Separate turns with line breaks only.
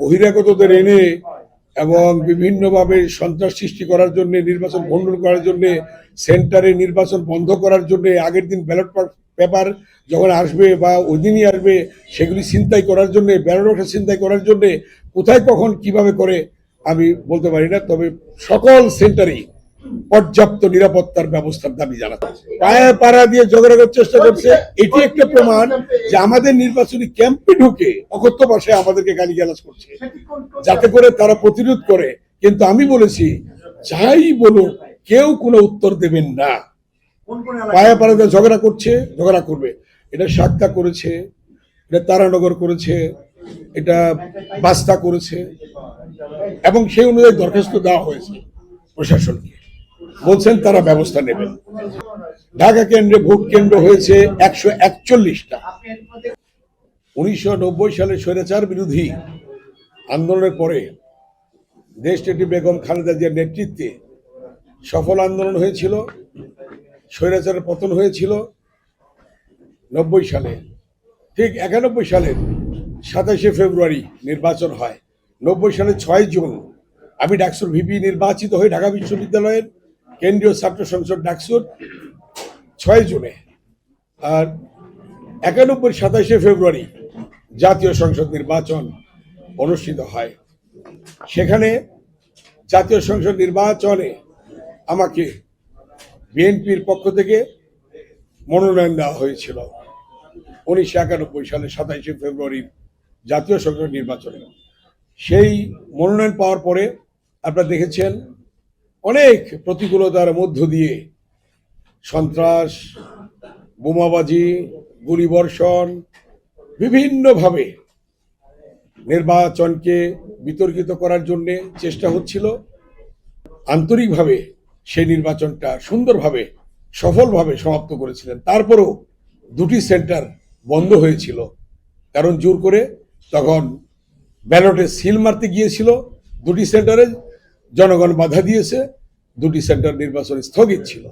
বহিরাগতদের এনে এবং বিভিন্নভাবে সন্ত্রাস সৃষ্টি করার জন্য, নির্বাচন ভণ্ডুল করার জন্য, সেন্টারে নির্বাচন বন্ধ করার জন্য, আগের দিন ব্যালট পেপার যখন আসবে বা ওই দিনই আসবে সেগুলি ছিনতাই করার জন্য, ব্যালট ছিনতাই করার জন্য কোথায় কখন কিভাবে করে আমি বলতে পারি না। তবে সকল সেন্টারেই পর্যাপ্ত নিরাপত্তার ব্যবস্থার দাবি জানাচ্ছে। পায়ে পাড়া দিয়ে ঝগড়া করার চেষ্টা করছে, এটি একটা প্রমাণ যে আমাদের নির্বাচনী ক্যাম্পে ঢুকে অকথ্য ভাষায় আমাদেরকে গালিগালাজ করছে, যাতে করে তারা প্রতিরোধ করে। কিন্তু আমি বলেছি, যাই বলুক কেউ কোনো উত্তর দেবেন না। পায়ে পাড়া দিয়ে ঝগড়া করছে, ঝগড়া করবে। এটা সাক্তা করেছে, এটা তারানগর করেছে, এটা বাস্তা করেছে, এবং সেই অনুযায়ী দরখাস্ত দেওয়া হয়েছে প্রশাসনকে। বলছেন তারা ব্যবস্থা নেবেন। ঢাকা কেন্দ্রে ভোট কেন্দ্র হয়েছে 141টা। 1990 সালে স্বৈরাচার বিরোধী আন্দোলনের পরে দেশটি বেগম খালেদা জিয়ার নেতৃত্বে সফল আন্দোলন হয়েছিল। স্বৈরাচারের পতন হয়েছিল 90 সালে। ঠিক 91 সালের 27শে ফেব্রুয়ারি নির্বাচন হয়। 90 সালের 6 জুন আমি ডাকসুর ভিপি নির্বাচিত হই ঢাকা বিশ্ববিদ্যালয়ের কেন্দ্রীয় ছাত্র সংসদ ডাকসুর 6 জুনে। আর 91 27শে ফেব্রুয়ারি জাতীয় সংসদ নির্বাচন অনুষ্ঠিত হয়। সেখানে জাতীয় সংসদ নির্বাচনে আমাকে বিএনপির পক্ষ থেকে মনোনয়ন দেওয়া হয়েছিল 1991 সালে 27শে ফেব্রুয়ারির জাতীয় সংসদ নির্বাচনে। সেই মনোনয়ন পাওয়ার পরে আপনারা দেখেছেন অনেক প্রতিকূলতার মধ্য দিয়ে সন্ত্রাস, বোমাবাজি, গুলিবর্ষণ, বিভিন্নভাবে নির্বাচনকে বিতর্কিত করার জন্য চেষ্টা হচ্ছিল। আন্তরিকভাবে সেই নির্বাচনটা সুন্দরভাবে সফলভাবে সমাপ্ত করেছিলেন। তারপরেও 2টি সেন্টার বন্ধ হয়েছিল, কারণ জোর করে তখন ব্যালটে সিল মারতে গিয়েছিল। 2টি সেন্টারে জনগণ বাধা দিয়েছে, 2টি সেন্টার নির্বাচন স্থগিত ছিল।